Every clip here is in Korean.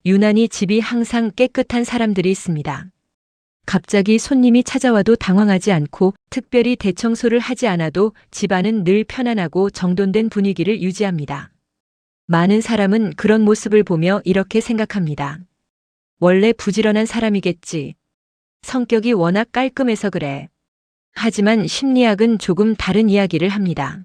유난히 집이 항상 깨끗한 사람들이 있습니다. 갑자기 손님이 찾아와도 당황하지 않고 특별히 대청소를 하지 않아도 집안은 늘 편안하고 정돈된 분위기를 유지합니다. 많은 사람은 그런 모습을 보며 이렇게 생각합니다. 원래 부지런한 사람이겠지. 성격이 워낙 깔끔해서 그래. 하지만 심리학은 조금 다른 이야기를 합니다.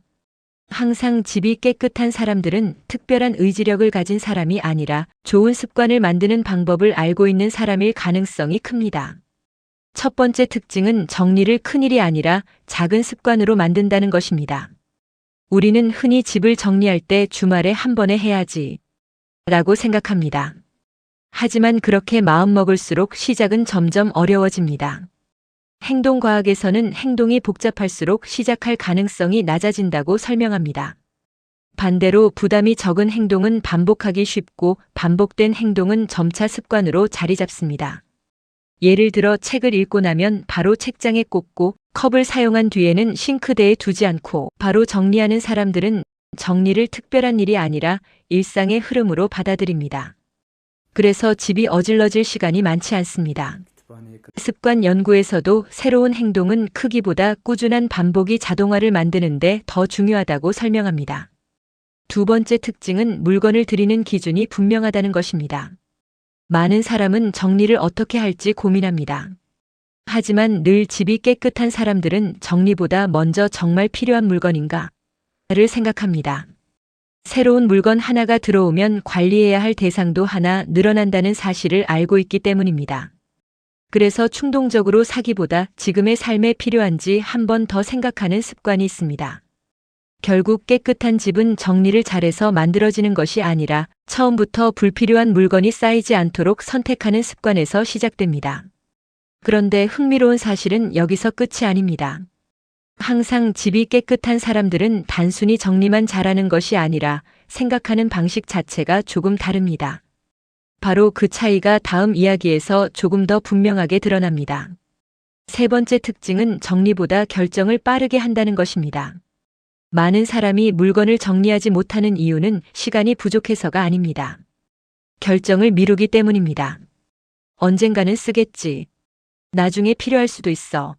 항상 집이 깨끗한 사람들은 특별한 의지력을 가진 사람이 아니라 좋은 습관을 만드는 방법을 알고 있는 사람일 가능성이 큽니다. 첫 번째 특징은 정리를 큰일이 아니라 작은 습관으로 만든다는 것입니다. 우리는 흔히 집을 정리할 때 주말에 한 번에 해야지 라고 생각합니다. 하지만 그렇게 마음먹을수록 시작은 점점 어려워집니다. 행동과학에서는 행동이 복잡할수록 시작할 가능성이 낮아진다고 설명합니다. 반대로 부담이 적은 행동은 반복하기 쉽고 반복된 행동은 점차 습관으로 자리 잡습니다. 예를 들어 책을 읽고 나면 바로 책장에 꽂고 컵을 사용한 뒤에는 싱크대에 두지 않고 바로 정리하는 사람들은 정리를 특별한 일이 아니라 일상의 흐름으로 받아들입니다. 그래서 집이 어질러질 시간이 많지 않습니다. 습관 연구에서도 새로운 행동은 크기보다 꾸준한 반복이 자동화를 만드는데 더 중요하다고 설명합니다. 두 번째 특징은 물건을 들이는 기준이 분명하다는 것입니다. 많은 사람은 정리를 어떻게 할지 고민합니다. 하지만 늘 집이 깨끗한 사람들은 정리보다 먼저 정말 필요한 물건인가를 생각합니다. 새로운 물건 하나가 들어오면 관리해야 할 대상도 하나 늘어난다는 사실을 알고 있기 때문입니다. 그래서 충동적으로 사기보다 지금의 삶에 필요한지 한 번 더 생각하는 습관이 있습니다. 결국 깨끗한 집은 정리를 잘해서 만들어지는 것이 아니라 처음부터 불필요한 물건이 쌓이지 않도록 선택하는 습관에서 시작됩니다. 그런데 흥미로운 사실은 여기서 끝이 아닙니다. 항상 집이 깨끗한 사람들은 단순히 정리만 잘하는 것이 아니라 생각하는 방식 자체가 조금 다릅니다. 바로 그 차이가 다음 이야기에서 조금 더 분명하게 드러납니다. 세 번째 특징은 정리보다 결정을 빠르게 한다는 것입니다. 많은 사람이 물건을 정리하지 못하는 이유는 시간이 부족해서가 아닙니다. 결정을 미루기 때문입니다. 언젠가는 쓰겠지. 나중에 필요할 수도 있어.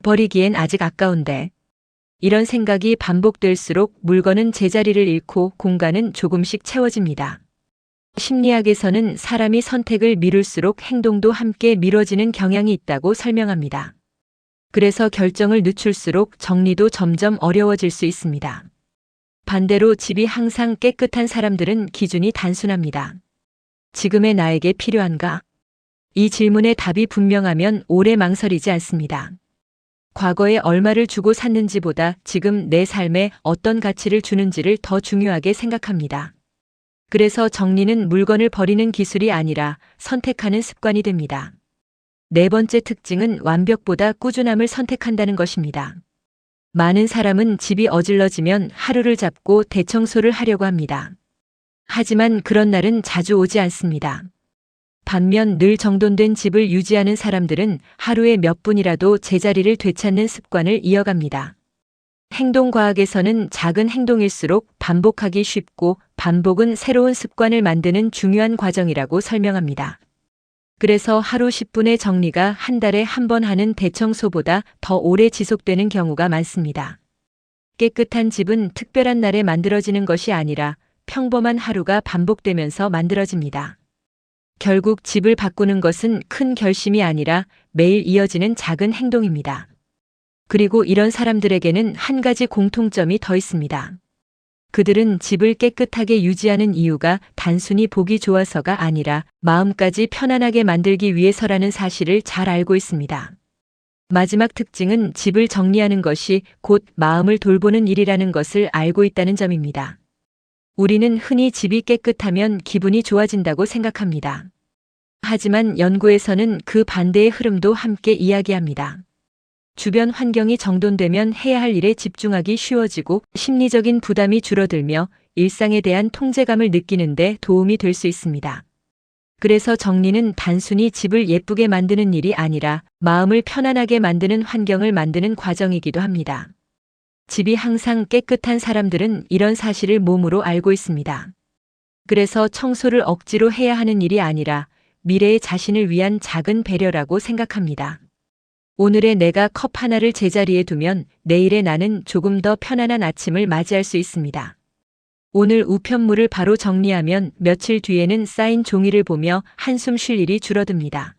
버리기엔 아직 아까운데. 이런 생각이 반복될수록 물건은 제자리를 잃고 공간은 조금씩 채워집니다. 심리학에서는 사람이 선택을 미룰수록 행동도 함께 미뤄지는 경향이 있다고 설명합니다. 그래서 결정을 늦출수록 정리도 점점 어려워질 수 있습니다. 반대로 집이 항상 깨끗한 사람들은 기준이 단순합니다. 지금의 나에게 필요한가? 이 질문의 답이 분명하면 오래 망설이지 않습니다. 과거에 얼마를 주고 샀는지보다 지금 내 삶에 어떤 가치를 주는지를 더 중요하게 생각합니다. 그래서 정리는 물건을 버리는 기술이 아니라 선택하는 습관이 됩니다. 네 번째 특징은 완벽보다 꾸준함을 선택한다는 것입니다. 많은 사람은 집이 어질러지면 하루를 잡고 대청소를 하려고 합니다. 하지만 그런 날은 자주 오지 않습니다. 반면 늘 정돈된 집을 유지하는 사람들은 하루에 몇 분이라도 제자리를 되찾는 습관을 이어갑니다. 행동과학에서는 작은 행동일수록 반복하기 쉽고 반복은 새로운 습관을 만드는 중요한 과정이라고 설명합니다. 그래서 하루 10분의 정리가 한 달에 한 번 하는 대청소보다 더 오래 지속되는 경우가 많습니다. 깨끗한 집은 특별한 날에 만들어지는 것이 아니라 평범한 하루가 반복되면서 만들어집니다. 결국 집을 바꾸는 것은 큰 결심이 아니라 매일 이어지는 작은 행동입니다. 그리고 이런 사람들에게는 한 가지 공통점이 더 있습니다. 그들은 집을 깨끗하게 유지하는 이유가 단순히 보기 좋아서가 아니라 마음까지 편안하게 만들기 위해서라는 사실을 잘 알고 있습니다. 마지막 특징은 집을 정리하는 것이 곧 마음을 돌보는 일이라는 것을 알고 있다는 점입니다. 우리는 흔히 집이 깨끗하면 기분이 좋아진다고 생각합니다. 하지만 연구에서는 그 반대의 흐름도 함께 이야기합니다. 주변 환경이 정돈되면 해야 할 일에 집중하기 쉬워지고 심리적인 부담이 줄어들며 일상에 대한 통제감을 느끼는데 도움이 될 수 있습니다. 그래서 정리는 단순히 집을 예쁘게 만드는 일이 아니라 마음을 편안하게 만드는 환경을 만드는 과정이기도 합니다. 집이 항상 깨끗한 사람들은 이런 사실을 몸으로 알고 있습니다. 그래서 청소를 억지로 해야 하는 일이 아니라 미래의 자신을 위한 작은 배려라고 생각합니다. 오늘의 내가 컵 하나를 제자리에 두면 내일의 나는 조금 더 편안한 아침을 맞이할 수 있습니다. 오늘 우편물을 바로 정리하면 며칠 뒤에는 쌓인 종이를 보며 한숨 쉴 일이 줄어듭니다.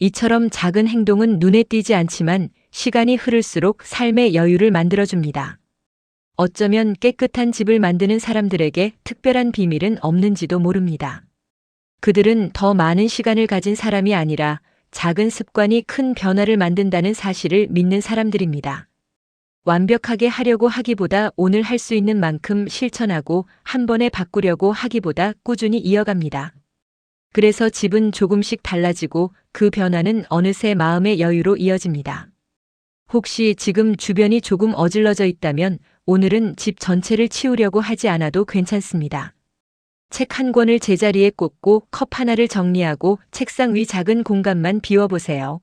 이처럼 작은 행동은 눈에 띄지 않지만 시간이 흐를수록 삶의 여유를 만들어줍니다. 어쩌면 깨끗한 집을 만드는 사람들에게 특별한 비밀은 없는지도 모릅니다. 그들은 더 많은 시간을 가진 사람이 아니라 작은 습관이 큰 변화를 만든다는 사실을 믿는 사람들입니다. 완벽하게 하려고 하기보다 오늘 할 수 있는 만큼 실천하고 한 번에 바꾸려고 하기보다 꾸준히 이어갑니다. 그래서 집은 조금씩 달라지고 그 변화는 어느새 마음의 여유로 이어집니다. 혹시 지금 주변이 조금 어질러져 있다면 오늘은 집 전체를 치우려고 하지 않아도 괜찮습니다. 책 한 권을 제자리에 꽂고 컵 하나를 정리하고 책상 위 작은 공간만 비워보세요.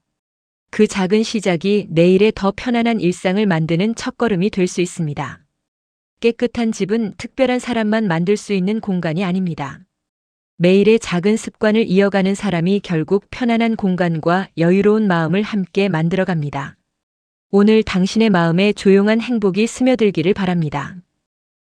그 작은 시작이 내일의 더 편안한 일상을 만드는 첫걸음이 될 수 있습니다. 깨끗한 집은 특별한 사람만 만들 수 있는 공간이 아닙니다. 매일의 작은 습관을 이어가는 사람이 결국 편안한 공간과 여유로운 마음을 함께 만들어갑니다. 오늘 당신의 마음에 조용한 행복이 스며들기를 바랍니다.